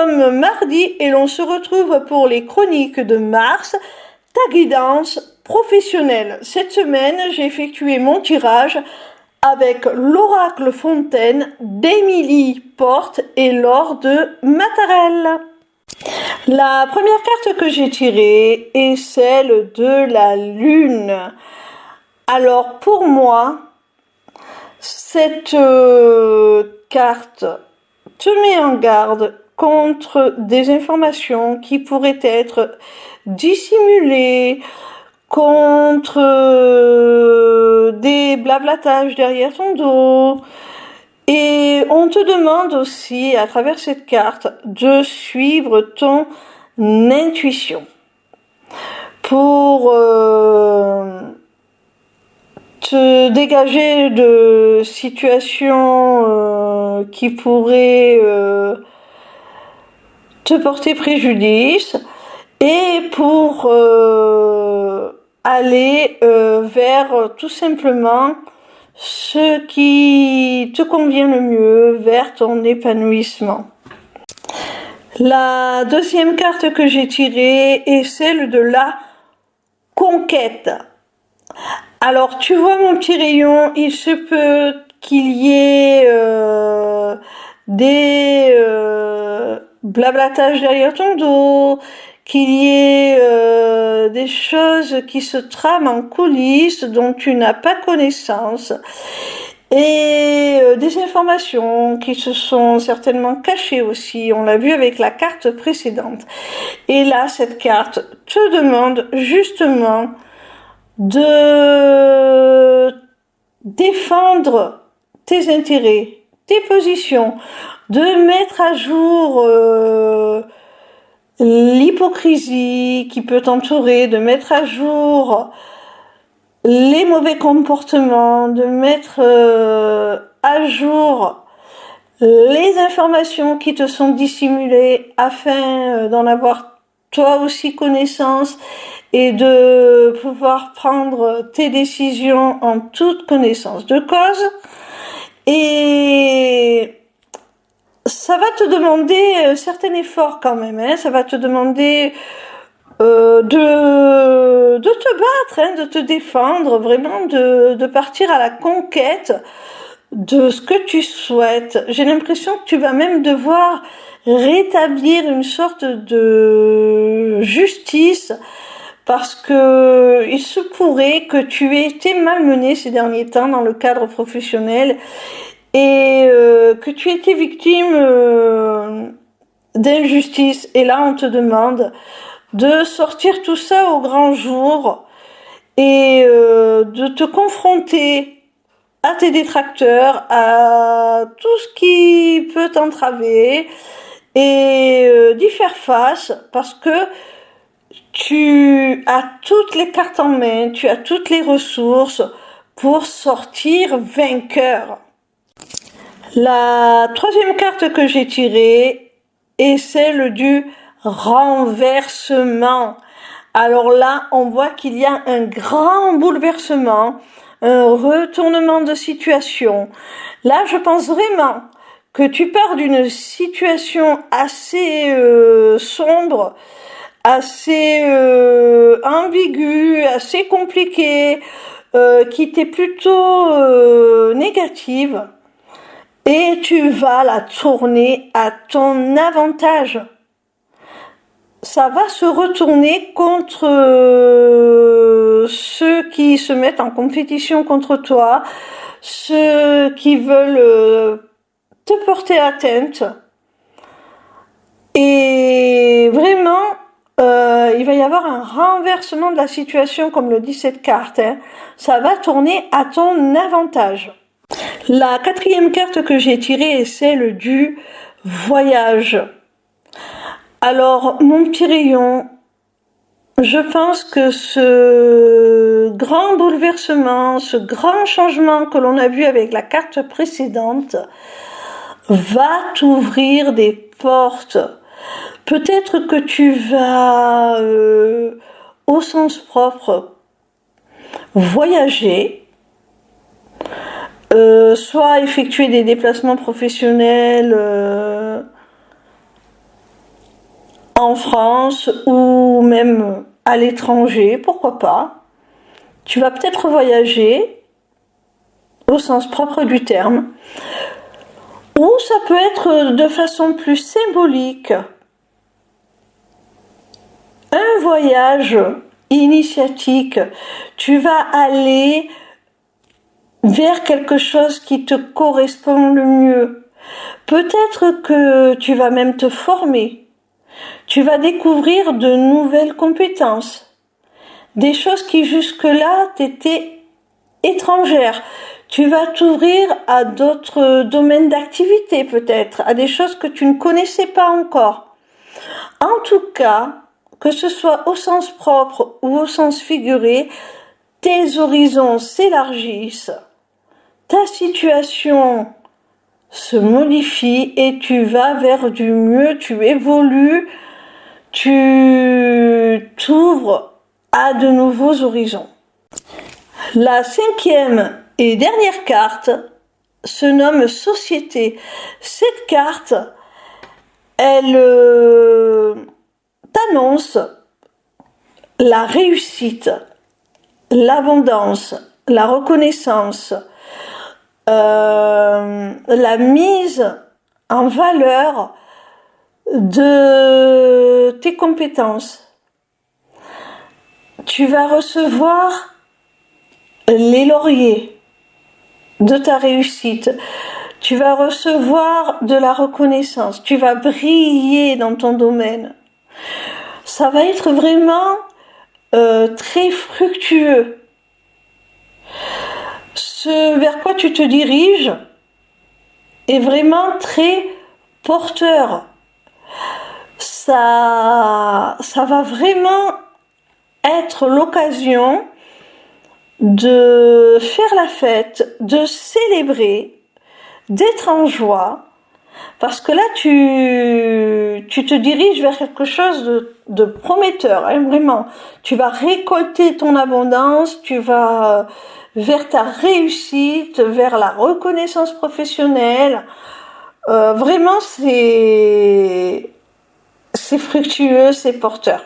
sommes mardi et l'on se retrouve pour les chroniques de mars, ta guidance professionnelle. Cette semaine, j'ai effectué mon tirage avec l'oracle Fontaine d'Émilie Porte et Laure de Mattarelle. La première carte que j'ai tirée est celle de la Lune. Alors pour moi, cette carte te met en garde contre des informations qui pourraient être dissimulées, contre des blablatages derrière ton dos. Et on te demande aussi, à travers cette carte, de suivre ton intuition pour te dégager de situations qui pourraient te porter préjudice et pour aller vers tout simplement ce qui te convient le mieux, vers ton épanouissement. La deuxième carte que j'ai tirée est celle de la conquête. Alors tu vois mon petit rayon, il se peut qu'il y ait des blablatages derrière ton dos, qu'il y ait des choses qui se trament en coulisses dont tu n'as pas connaissance et des informations qui se sont certainement cachées aussi, on l'a vu avec la carte précédente. Et là, cette carte te demande justement de défendre tes intérêts, tes positions, de mettre à jour l'hypocrisie qui peut t'entourer, de mettre à jour les mauvais comportements, de mettre à jour les informations qui te sont dissimulées afin d'en avoir toi aussi connaissance et de pouvoir prendre tes décisions en toute connaissance de cause. Et ça va te demander un certain effort quand même, hein. Ça va te demander de te battre, hein, de te défendre, vraiment de partir à la conquête de ce que tu souhaites. J'ai l'impression que tu vas même devoir rétablir une sorte de justice parce que il se pourrait que tu aies été malmené ces derniers temps dans le cadre professionnel et que tu aies été victime d'injustice. Et là, on te demande de sortir tout ça au grand jour et de te confronter à tes détracteurs, à tout ce qui peut t'entraver et d'y faire face parce que tu as toutes les cartes en main, tu as toutes les ressources pour sortir vainqueur. La troisième carte que j'ai tirée est celle du renversement. Alors là, on voit qu'il y a un grand bouleversement, un retournement de situation. Là, je pense vraiment que tu pars d'une situation assez sombre, assez ambiguë, assez compliquée, qui était plutôt négative, et tu vas la tourner à ton avantage. Ça va se retourner contre ceux qui se mettent en compétition contre toi, ceux qui veulent te porter atteinte. Et vraiment, il va y avoir un renversement de la situation, comme le dit cette carte, hein. Ça va tourner à ton avantage. La quatrième carte que j'ai tirée est celle du voyage. Alors, mon petit rayon, je pense que ce grand bouleversement, ce grand changement que l'on a vu avec la carte précédente, va t'ouvrir des portes. Peut-être que tu vas, au sens propre, voyager, soit effectuer des déplacements professionnels en France ou même à l'étranger, pourquoi pas. Tu vas peut-être voyager au sens propre du terme, ou ça peut être de façon plus symbolique. Un voyage initiatique, tu vas aller vers quelque chose qui te correspond le mieux. Peut-être que tu vas même te former. Tu vas découvrir de nouvelles compétences. Des choses qui jusque-là t'étaient étrangères. Tu vas t'ouvrir à d'autres domaines d'activité peut-être, à des choses que tu ne connaissais pas encore. En tout cas, que ce soit au sens propre ou au sens figuré, tes horizons s'élargissent, ta situation se modifie et tu vas vers du mieux, tu évolues, tu t'ouvres à de nouveaux horizons. La 5e et dernière carte se nomme Société. Cette carte, elle t'annonce la réussite, l'abondance, la reconnaissance, la mise en valeur de tes compétences. Tu vas recevoir les lauriers de ta réussite. Tu vas recevoir de la reconnaissance. Tu vas briller dans ton domaine. Ça va être vraiment très fructueux. Ce vers quoi tu te diriges est vraiment très porteur. Ça va vraiment être l'occasion de faire la fête, de célébrer, d'être en joie, parce que là tu te diriges vers quelque chose de prometteur, hein, vraiment. Tu vas récolter ton abondance, tu vas vers ta réussite, vers la reconnaissance professionnelle. Vraiment c'est fructueux, c'est porteur.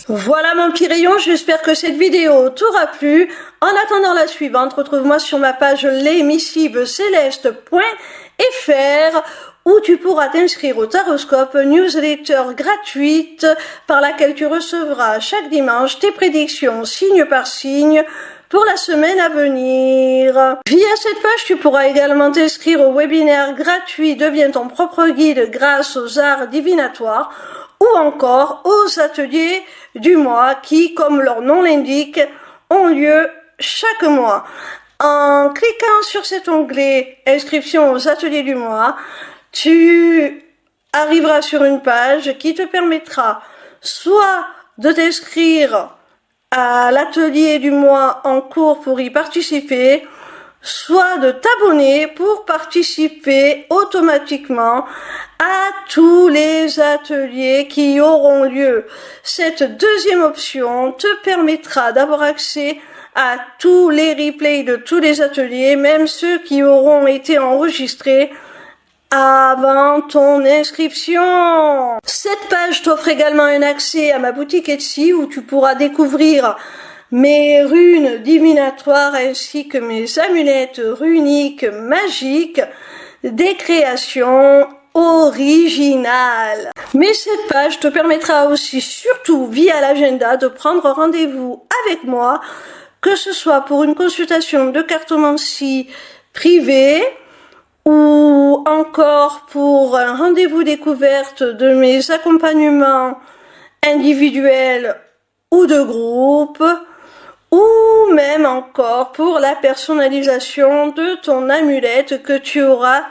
Voilà mon petit rayon, j'espère que cette vidéo t'aura plu. En attendant la suivante, retrouve-moi sur ma page lesmissiblecéleste.fr où tu pourras t'inscrire au Taroscope, newsletter gratuite par laquelle tu recevras chaque dimanche tes prédictions signe par signe pour la semaine à venir. Via cette page, tu pourras également t'inscrire au webinaire gratuit Deviens ton propre guide grâce aux arts divinatoires ou encore aux ateliers du mois qui, comme leur nom l'indique, ont lieu chaque mois. En cliquant sur cet onglet Inscription aux ateliers du mois, tu arriveras sur une page qui te permettra soit de t'inscrire à l'atelier du mois en cours pour y participer, soit de t'abonner pour participer automatiquement à tous les ateliers qui auront lieu. Cette deuxième option te permettra d'avoir accès à tous les replays de tous les ateliers, même ceux qui auront été enregistrés avant ton inscription. Cette page t'offre également un accès à ma boutique Etsy où tu pourras découvrir mes runes divinatoires ainsi que mes amulettes runiques magiques, des créations originales. Mais cette page te permettra aussi, surtout via l'agenda, de prendre rendez-vous avec moi, que ce soit pour une consultation de cartomancie privée ou encore pour un rendez-vous découverte de mes accompagnements individuels ou de groupe, ou même encore pour la personnalisation de ton amulette que tu auras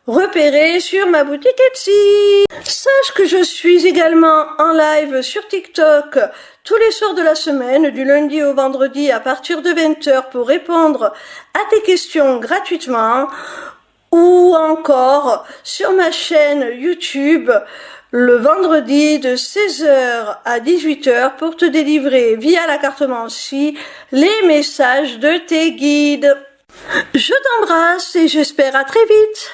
repérée sur ma boutique Etsy. Sache que je suis également en live sur TikTok tous les soirs de la semaine, du lundi au vendredi à partir de 20h pour répondre à tes questions gratuitement, ou encore sur ma chaîne YouTube le vendredi de 16h à 18h pour te délivrer via la cartomancie les messages de tes guides. Je t'embrasse et j'espère à très vite.